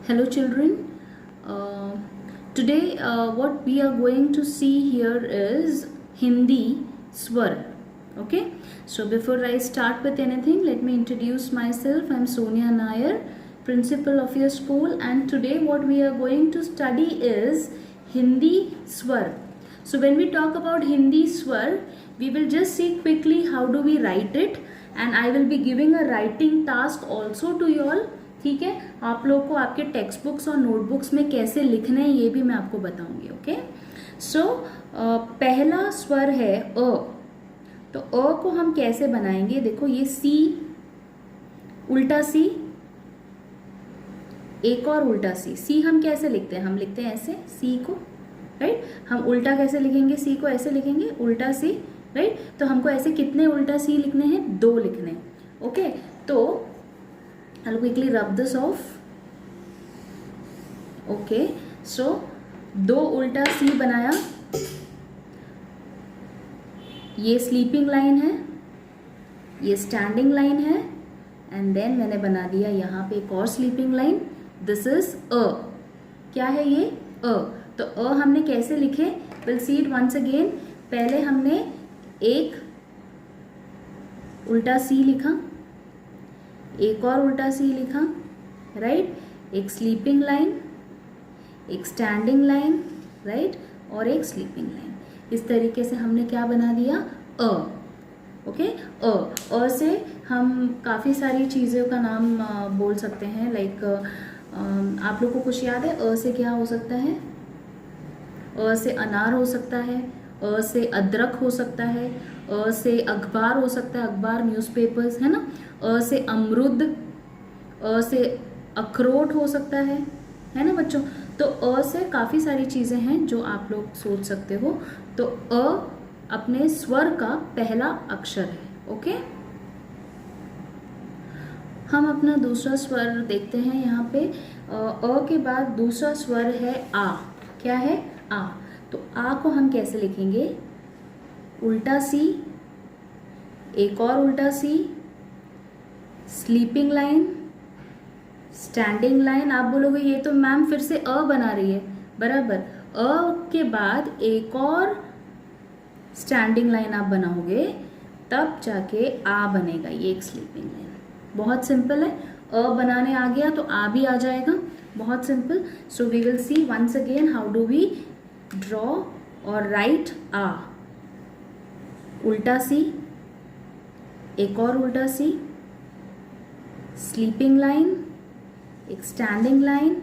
Hello children. Today what we are going to see here is Hindi Swar. Okay. So before I start with anything, let me introduce myself. I am Sonia Nair, principal of your school, and today what we are going to study is Hindi Swar. So when we talk about Hindi Swar, we will just see quickly how do we write it, and I will be giving a writing task also to you all. ठीक है, आप लोग को आपके text books और notebooks में कैसे लिखना है ये भी मैं आपको बताऊंगी. ओके. सो पहला स्वर है अ. तो अ को हम कैसे बनाएंगे, देखो ये सी, उल्टा सी, एक और उल्टा सी. सी हम कैसे लिखते हैं, हम लिखते हैं ऐसे सी को, राइट. हम उल्टा कैसे लिखेंगे, सी को ऐसे लिखेंगे उल्टा सी, राइट. तो हमको ऐसे कितने उल्टा सी लिखने हैं, 2 लिखने हैं. ओके. तो I'll quickly rub this off. Okay, so 2 उल्टा सी बनाया. ये स्लीपिंग लाइन है, ये स्टैंडिंग लाइन है, एंड देन मैंने बना दिया यहाँ पे एक और sleeping line. This is a. क्या है ये, अ. तो अ हमने कैसे लिखे, will see it once again. पहले हमने एक उल्टा सी लिखा, एक और उल्टा सी लिखा, राइट. एक स्लीपिंग लाइन, एक स्टैंडिंग लाइन, राइट, और एक स्लीपिंग लाइन. इस तरीके से हमने क्या बना दिया, अ. ओके. अ से हम काफ़ी सारी चीज़ों का नाम बोल सकते हैं. लाइक आप लोग को कुछ याद है, अ से क्या हो सकता है, अ से अनार हो सकता है, अ से अदरक हो सकता है, अ से अखबार हो सकता है, अखबार न्यूज़पेपर्स है ना. अ से अमरुद, अ से अखरोट हो सकता है ना बच्चों. तो अ से काफ़ी सारी चीज़ें हैं जो आप लोग सोच सकते हो. तो अ अपने स्वर का पहला अक्षर है. ओके. हम अपना दूसरा स्वर देखते हैं यहाँ पे. अ के बाद दूसरा स्वर है आ. क्या है, आ. तो आ को हम कैसे लिखेंगे, उल्टा सी, एक और उल्टा C, sleeping line, standing line. आप बोलोगे ये तो मैम फिर से अ बना रही है. बराबर. अ के बाद एक और स्टैंडिंग लाइन आप बनाओगे, तब जाके आ बनेगा. ये एक स्लीपिंग लाइन. बहुत सिंपल है. अ बनाने आ गया तो आ भी आ जाएगा. बहुत simple. So we will see once again how do we draw और राइट आ. उल्टा सी, एक और उल्टा सी, स्लीपिंग लाइन, एक स्टैंडिंग लाइन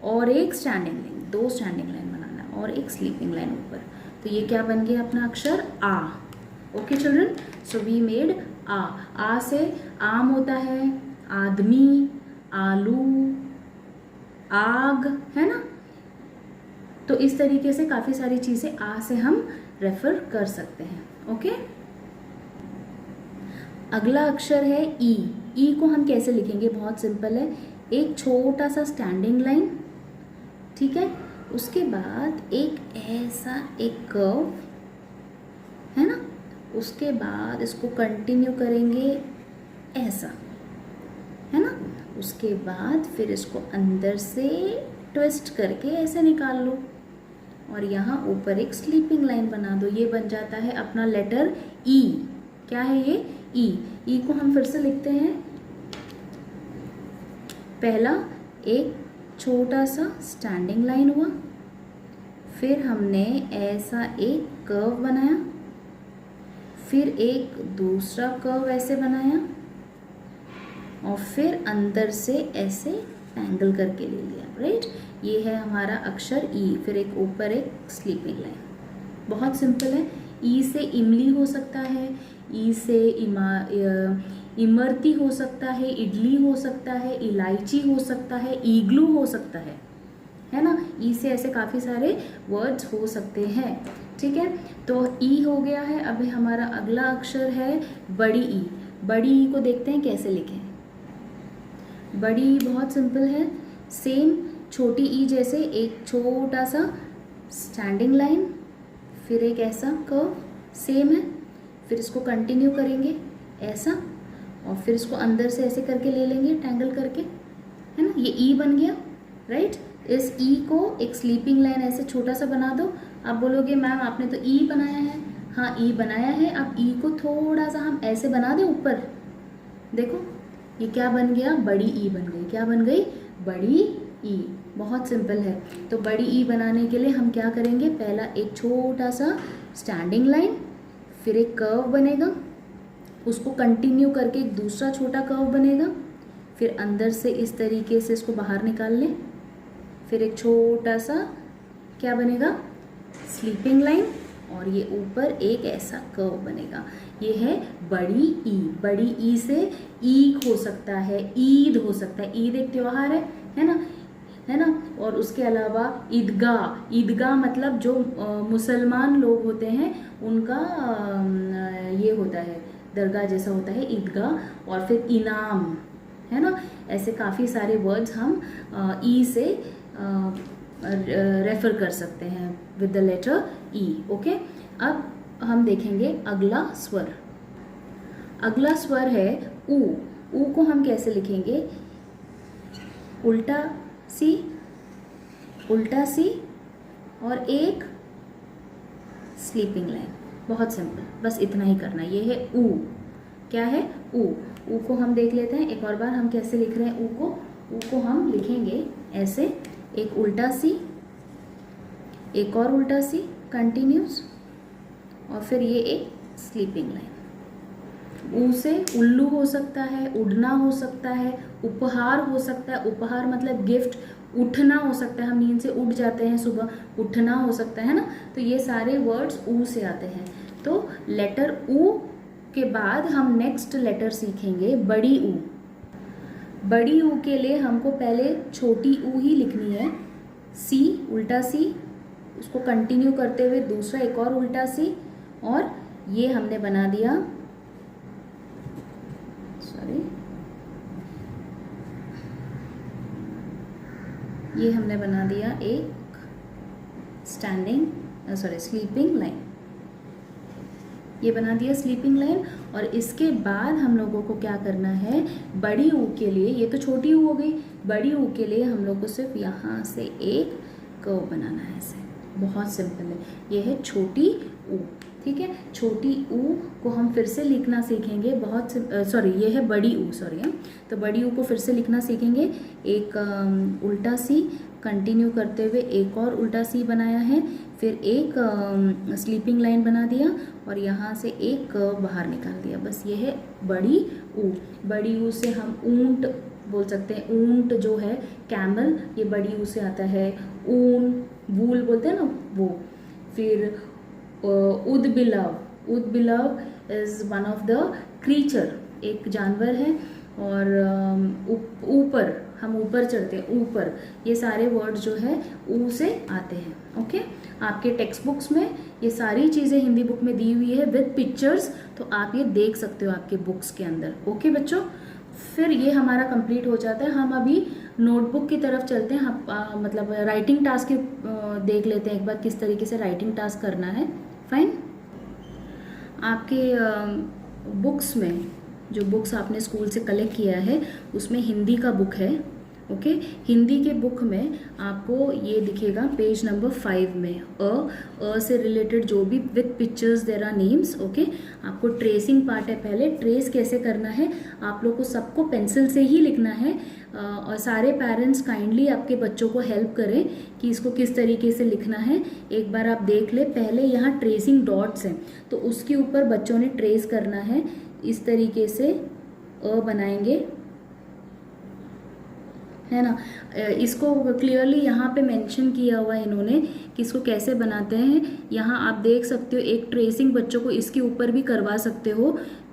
और एक स्टैंडिंग लाइन. 2 स्टैंडिंग लाइन बनाना और एक स्लीपिंग लाइन ऊपर. तो ये क्या बन गया अपना अक्षर, आ. Okay children. So we made आ. आ से आम होता है, आदमी, आलू, आग, है ना. तो इस तरीके से काफ़ी सारी चीज़ें आ से हम रेफर कर सकते हैं. ओके. अगला अक्षर है ई. ई को हम कैसे लिखेंगे, बहुत सिंपल है. एक छोटा सा स्टैंडिंग लाइन, ठीक है. उसके बाद एक ऐसा एक कर्व, है ना. उसके बाद इसको कंटिन्यू करेंगे ऐसा, है ना. उसके बाद फिर इसको अंदर से ट्विस्ट करके ऐसे निकाल लो और यहाँ ऊपर एक स्लीपिंग लाइन बना दो. ये बन जाता है अपना लेटर ई. क्या है ये, ई. ई को हम फिर से लिखते हैं. पहला एक छोटा सा स्टैंडिंग लाइन हुआ, फिर हमने ऐसा एक कर्व बनाया, फिर एक दूसरा कर्व ऐसे बनाया और फिर अंदर से ऐसे एंगल करके ले लिया, राइट. ये है हमारा अक्षर ई. फिर एक ऊपर एक स्लीपिंग लाइन. बहुत सिंपल है. ई से इमली हो सकता है, ई से इमरती हो सकता है, इडली हो सकता है, इलायची हो सकता है, ईगलू हो सकता है ना. ई से ऐसे काफ़ी सारे वर्ड्स हो सकते हैं. ठीक है. तो ई हो गया है. अभी हमारा अगला अक्षर है बड़ी ई. बड़ी ई को देखते हैं कैसे लिखें. बड़ी ई बहुत सिंपल है. सेम छोटी ई जैसे एक छोटा सा स्टैंडिंग लाइन, फिर एक ऐसा कर्व, सेम है. फिर इसको कंटिन्यू करेंगे ऐसा और फिर इसको अंदर से ऐसे करके ले लेंगे टैंगल करके, है ना. ये ई बन गया. राइट। इस ई को एक स्लीपिंग लाइन ऐसे छोटा सा बना दो। आप बोलोगे मैम आपने तो ई बनाया है, हाँ ई बनाया है। अब ई को थोड़ा सा हम ऐसे बना दें ऊपर, देखो ये क्या बन गया, बड़ी ई बन गई। क्या बन गई, बड़ी ई। बहुत सिंपल है। तो बड़ी ई बनाने के लिए हम क्या करेंगे, पहला एक छोटा सा स्टैंडिंग लाइन, फिर एक कर्व बनेगा, उसको कंटिन्यू करके एक दूसरा छोटा कर्व बनेगा, फिर अंदर से इस तरीके से इसको बाहर निकाल लें, फिर एक छोटा सा क्या बनेगा, स्लीपिंग लाइन, और ये ऊपर एक ऐसा कर्व बनेगा। ये है बड़ी ई। बड़ी ई से ईद हो सकता है, ईद हो सकता है, ईद एक त्यौहार है ना, है ना। और उसके अलावा ईदगाह, ईदगाह मतलब जो मुसलमान लोग होते हैं उनका ये होता है, दरगाह जैसा होता है ईदगाह। और फिर इनाम, है ना। ऐसे काफ़ी सारे वर्ड्स हम ई से रेफर कर सकते हैं with the letter E. Okay, अब हम देखेंगे अगला स्वर। अगला स्वर है ऊ। ऊ को हम कैसे लिखेंगे, उल्टा सी, उल्टा सी और एक स्लीपिंग लाइन। बहुत सिंपल, बस इतना ही करना। ये है ऊ। क्या है, ऊ। ऊ को हम देख लेते हैं एक और बार, हम कैसे लिख रहे हैं ऊ को। ऊ को हम लिखेंगे ऐसे, एक उल्टा सी, एक और उल्टा सी कंटिन्यूस, और फिर ये एक स्लीपिंग लाइन। ऊ से उल्लू हो सकता है, उड़ना हो सकता है, उपहार हो सकता है। उपहार मतलब गिफ्ट। उठना हो सकता है, हम नींद से उठ जाते हैं सुबह, उठना हो सकता है ना। तो ये सारे वर्ड्स ऊ से आते हैं। तो लेटर ऊ के बाद हम नेक्स्ट लेटर सीखेंगे बड़ी ऊ। बड़ी ऊ के लिए हमको पहले छोटी ऊ ही लिखनी है। सी, उल्टा सी, उसको कंटिन्यू करते हुए दूसरा एक और उल्टा सी, और ये हमने बना दिया, सॉरी, ये हमने बना दिया एक स्टैंडिंग, सॉरी स्लीपिंग लाइन। ये बना दिया स्लीपिंग लाइन। और इसके बाद हम लोगों को क्या करना है, बड़ी ऊ के लिए, ये तो छोटी ऊ हो गई, बड़ी ऊ के लिए हम लोग को सिर्फ यहाँ से एक कर्व बनाना है ऐसे। बहुत सिंपल है। ये है छोटी ऊ, ठीक है। छोटी ऊ को हम फिर से लिखना सीखेंगे। बहुत सॉरी, ये है बड़ी ऊ, सॉरी है। तो बड़ी ऊ को फिर से लिखना सीखेंगे। एक उल्टा सी कंटिन्यू करते हुए एक और उल्टा सी बनाया है, फिर एक स्लीपिंग लाइन बना दिया, और यहाँ से एक कर्व बाहर निकाल दिया। बस ये है बड़ी ऊ। बड़ी ऊ से हम ऊंट बोल सकते हैं। ऊंट जो है कैमल, ये बड़ी ऊ से आता है। ऊन, वूल बोलते हैं ना वो। फिर उदबिलाव, उदबिलाव is one of the creature, एक जानवर है। और ऊपर, हम ऊपर चढ़ते हैं, ऊपर। ये सारे वर्ड जो है ऊ से आते हैं। ओके, आपके टेक्स्ट बुक्स में ये सारी चीज़ें हिंदी बुक में दी हुई है विद पिक्चर्स, तो आप ये देख सकते हो आपके बुक्स के अंदर। ओके बच्चों, फिर ये हमारा कंप्लीट हो जाता है। हम अभी नोटबुक की तरफ चलते हैं। हम मतलब राइटिंग टास्क देख लेते हैं एक बार, किस तरीके से राइटिंग टास्क करना है। फाइन। आपके बुक्स में, जो बुक्स आपने स्कूल से कलेक्ट किया है, उसमें हिंदी का बुक है। ओके, हिंदी के बुक में आपको ये दिखेगा पेज नंबर 5 में, अ से रिलेटेड जो भी with pictures there are names. Okay, आपको ट्रेसिंग पार्ट है। पहले ट्रेस कैसे करना है, आप लोग को सबको पेंसिल से ही लिखना है। और सारे पेरेंट्स काइंडली आपके बच्चों को हेल्प करें कि इसको किस तरीके से लिखना है। एक बार आप देख ले, पहले यहाँ ट्रेसिंग डॉट्स हैं, तो उसके ऊपर बच्चों ने ट्रेस करना है। इस तरीके से अ बनाएंगे, है ना। इसको क्लियरली यहाँ पे मेंशन किया हुआ है इन्होंने कि इसको कैसे बनाते हैं। यहाँ आप देख सकते हो, एक ट्रेसिंग बच्चों को इसके ऊपर भी करवा सकते हो।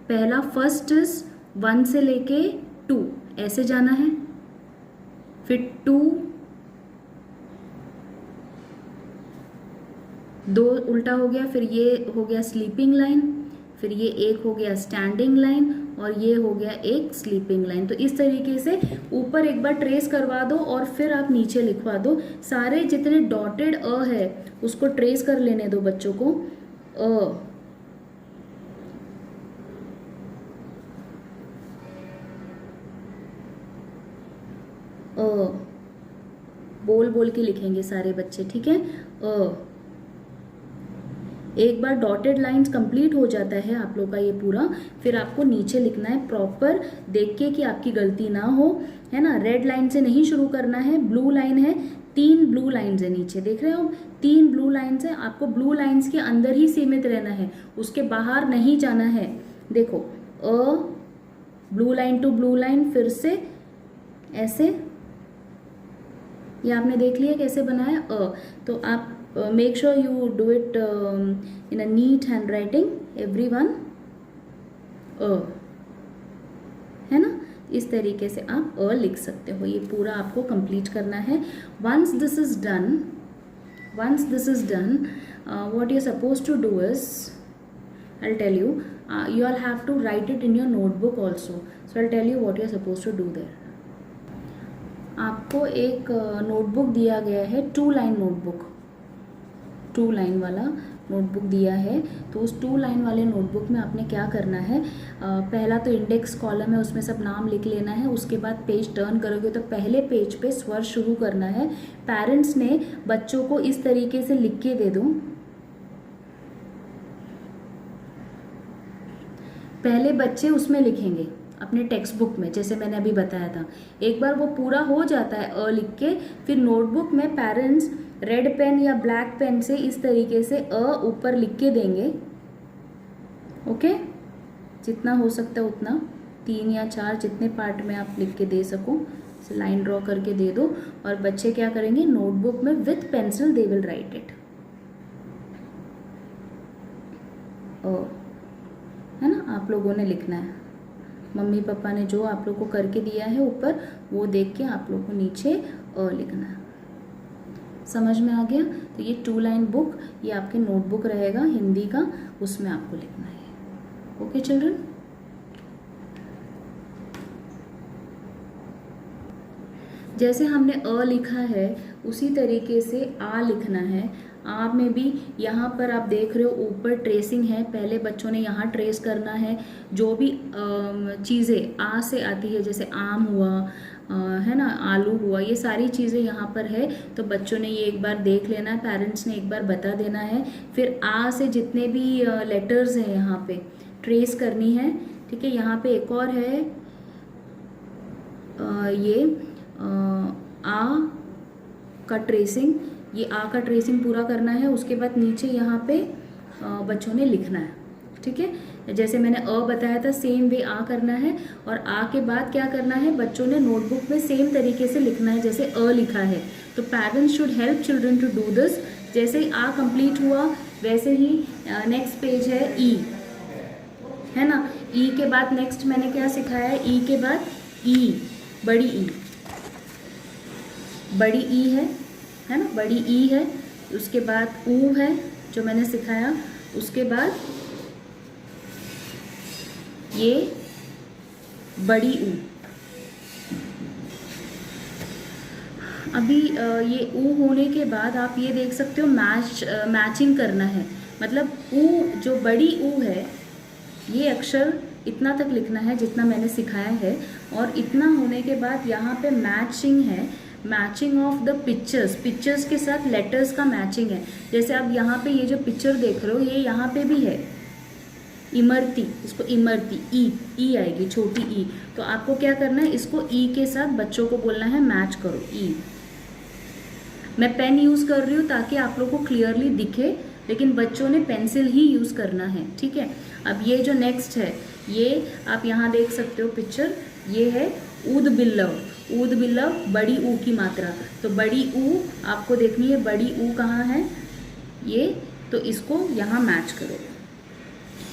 पहला फर्स्ट 1 से लेके 2 ऐसे जाना है, फिर 2 उल्टा हो गया, फिर ये हो गया स्लीपिंग लाइन, फिर ये एक हो गया स्टैंडिंग लाइन, और ये हो गया एक स्लीपिंग लाइन। तो इस तरीके से ऊपर एक बार ट्रेस करवा दो और फिर आप नीचे लिखवा दो। सारे जितने डॉटेड अ है उसको ट्रेस कर लेने दो बच्चों को। बोल बोल के लिखेंगे सारे बच्चे, ठीक है। एक बार डॉटेड लाइंस कंप्लीट हो जाता है आप लोग का ये पूरा, फिर आपको नीचे लिखना है प्रॉपर देख के कि आपकी गलती ना हो, है ना। रेड लाइन से नहीं शुरू करना है, ब्लू लाइन है, 3 ब्लू लाइन्स है नीचे, देख रहे हो, 3 ब्लू लाइन्स है। आपको ब्लू लाइन्स के अंदर ही सीमित रहना है, उसके बाहर नहीं जाना है। देखो blue line to blue line, फिर से ऐसे, ये आपने देख लिया कैसे बनाया तो आप make sure you do it in a neat handwriting everyone, है ना। इस तरीके से आप लिख सकते हो। ये पूरा आपको कंप्लीट करना है। once this is done what you're supposed to do is, I'll tell you, you all have to write it in your notebook also, so I'll tell you what you're supposed to do there. आपको एक notebook दिया गया है, 2 line notebook, 2 line वाला notebook दिया है। तो उस 2 लाइन वाले नोटबुक में आपने क्या करना है, पहला तो इंडेक्स कॉलम है, उसमें सब नाम लिख लेना है। उसके बाद पेज टर्न करोगे तो पहले पेज पे स्वर शुरू करना है। पेरेंट्स ने बच्चों को इस तरीके से लिख के दे दो, पहले बच्चे उसमें लिखेंगे अपने टेक्स्ट बुक में, जैसे मैंने अभी बताया था। एक बार वो पूरा हो जाता है लिख के, फिर नोटबुक में पेरेंट्स रेड पेन या ब्लैक पेन से इस तरीके से ऊपर लिख के देंगे, ओके। जितना हो सकता है उतना, 3 या 4 जितने पार्ट में आप लिख के दे सको, लाइन ड्रॉ करके दे दो। और बच्चे क्या करेंगे, नोटबुक में with pencil they will write it, है ना। आप लोगों ने लिखना है, मम्मी पापा ने जो आप लोग को करके दिया है ऊपर, वो देख के आप लोग को नीचे लिखना है। समझ में आ गया। तो ये 2 लाइन बुक, ये आपके नोटबुक रहेगा हिंदी का, उसमें आपको लिखना है। ओके चिल्ड्रन, जैसे हमने लिखा है उसी तरीके से आ लिखना है। आ में भी यहाँ पर आप देख रहे हो ऊपर ट्रेसिंग है, पहले बच्चों ने यहाँ ट्रेस करना है। जो भी चीज़ें आ से आती है, जैसे आम हुआ, है ना, आलू हुआ, ये सारी चीज़ें यहाँ पर है। तो बच्चों ने ये एक बार देख लेना है, पेरेंट्स ने एक बार बता देना है। फिर आ से जितने भी लेटर्स हैं यहाँ पे ट्रेस करनी है, ठीक है। यहाँ पे एक और है, ये आ का ट्रेसिंग, ये आ का ट्रेसिंग पूरा करना है। उसके बाद नीचे यहाँ पे बच्चों ने लिखना है, ठीक है। जैसे मैंने बताया था, सेम वे आ करना है। और आ के बाद क्या करना है, बच्चों ने नोटबुक में सेम तरीके से लिखना है जैसे लिखा है। तो parents should help children to do this. जैसे ही आ कंप्लीट हुआ, वैसे ही नेक्स्ट पेज है ई, है ना। ई के बाद नेक्स्ट मैंने क्या सिखाया है, ई के बाद ई, बड़ी ई, बड़ी ई है ना, बड़ी ई है। उसके बाद ऊ है जो मैंने सिखाया। उसके बाद ये बड़ी ऊ। अभी ये ऊ होने के बाद आप ये देख सकते हो मैचिंग करना है। मतलब ऊ जो बड़ी ऊ है, ये अक्षर इतना तक लिखना है जितना मैंने सिखाया है। और इतना होने के बाद यहाँ पे मैचिंग है, मैचिंग ऑफ द पिक्चर्स के साथ लेटर्स का मैचिंग है। जैसे आप यहाँ पे ये जो पिक्चर देख रहे हो, ये यहाँ पे भी है इमरती, इसको इमरती, ई आएगी, छोटी ई। तो आपको क्या करना है, इसको ई के साथ बच्चों को बोलना है मैच करो ई। मैं पेन यूज़ कर रही हूँ ताकि आप लोग को क्लियरली दिखे, लेकिन बच्चों ने पेंसिल ही यूज़ करना है, ठीक है। अब ये जो नेक्स्ट है, ये आप यहाँ देख सकते हो पिक्चर, ये है ऊद बिल्लव। ऊद बिल्लव बड़ी ऊ की मात्रा, तो बड़ी ऊ आपको देखनी है, बड़ी ऊ कहाँ है ये, तो इसको यहाँ मैच करो।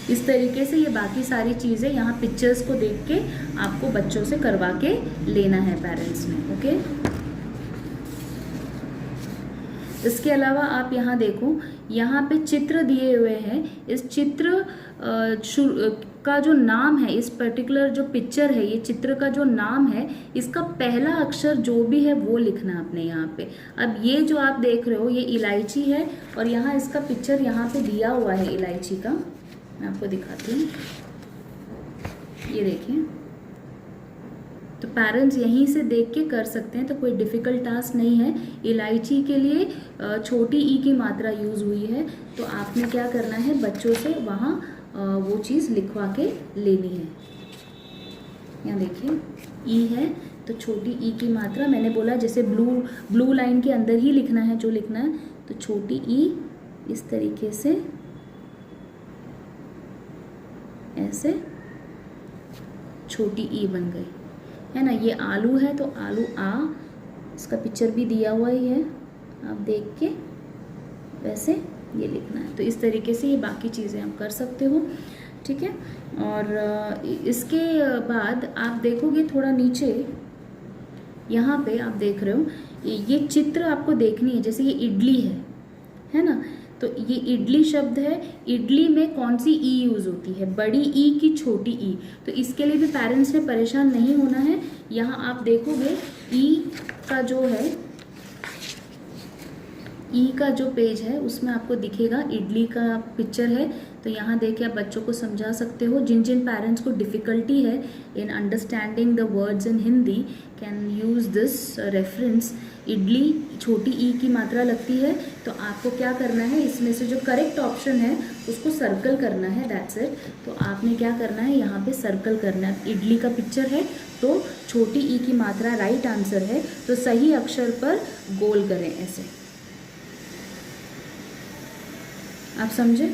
इस तरीके से ये बाकी सारी चीज़ें यहाँ पिक्चर्स को देख के आपको बच्चों से करवा के लेना है पेरेंट्स ने, ओके। इसके अलावा आप यहाँ देखो, यहाँ पे चित्र दिए हुए हैं। इस चित्र का जो नाम है, इस पर्टिकुलर जो पिक्चर है, ये चित्र का जो नाम है, इसका पहला अक्षर जो भी है वो लिखना आपने यहाँ पे। अब ये जो आप देख रहे हो, ये इलायची है और यहाँ इसका पिक्चर यहाँ पे दिया हुआ है इलायची का। मैं आपको दिखाती हूँ, ये देखिए, तो पेरेंट्स यहीं से देख के कर सकते हैं, तो कोई डिफ़िकल्ट टास्क नहीं है। इलायची के लिए छोटी ई की मात्रा यूज़ हुई है, तो आपने क्या करना है, बच्चों से वहाँ वो चीज़ लिखवा के लेनी है। यहाँ देखिए ई है तो छोटी ई की मात्रा मैंने बोला जैसे ब्लू लाइन के अंदर ही लिखना है जो लिखना है, तो छोटी ई इस तरीके से ऐसे छोटी ई बन गई है ना। ये आलू है तो आलू आ, इसका पिक्चर भी दिया हुआ ही है, आप देख के वैसे ये लिखना है। तो इस तरीके से ये बाकी चीज़ें आप कर सकते हो, ठीक है। और इसके बाद आप देखोगे थोड़ा नीचे यहाँ पे आप देख रहे हो ये चित्र आपको देखनी है, जैसे ये इडली है ना। तो ये इडली शब्द है, इडली में कौन सी ई यूज़ होती है, बड़ी ई की छोटी ई। तो इसके लिए भी पेरेंट्स ने परेशान नहीं होना है। यहाँ आप देखोगे ई का जो है, ई का जो पेज है उसमें आपको दिखेगा इडली का पिक्चर है। तो यहाँ देख के आप बच्चों को समझा सकते हो। जिन जिन पेरेंट्स को डिफ़िकल्टी है in understanding the words in Hindi can use this reference. Idli छोटी ई की मात्रा लगती है, तो आपको क्या करना है, इसमें से जो करेक्ट ऑप्शन है उसको सर्कल करना है, दैट्स इट। तो आपने क्या करना है, यहाँ पे सर्कल करना है। इडली का पिक्चर है तो छोटी ई की मात्रा राइट आंसर है, तो सही अक्षर पर गोल करें ऐसे। आप समझे?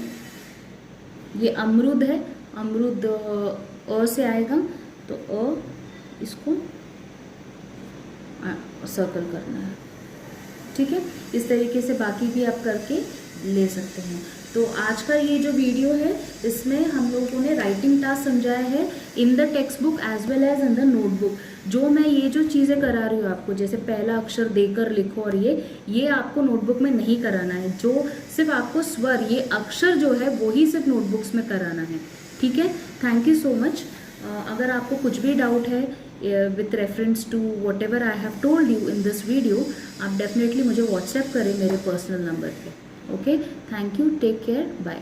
ये अमरूद है, अमरूद अ से आएगा, तो अ इसको सर्कल करना है, ठीक है। इस तरीके से बाकी भी आप करके ले सकते हैं। तो आज का ये जो वीडियो है इसमें हम लोगों ने राइटिंग टास्क समझाया है in the text book as well as in the notebook. जो मैं ये जो चीज़ें करा रही हूँ आपको, जैसे पहला अक्षर देकर लिखो, और ये आपको नोटबुक में नहीं कराना है। जो सिर्फ आपको स्वर, ये अक्षर जो है वो ही सिर्फ नोटबुक्स में कराना है, ठीक है। Thank you so much. अगर आपको कुछ भी डाउट है with reference to whatever I have told you in this video, आप डेफिनेटली मुझे व्हाट्सएप करें मेरे पर्सनल नंबर पे। Okay, thank you, take care, bye.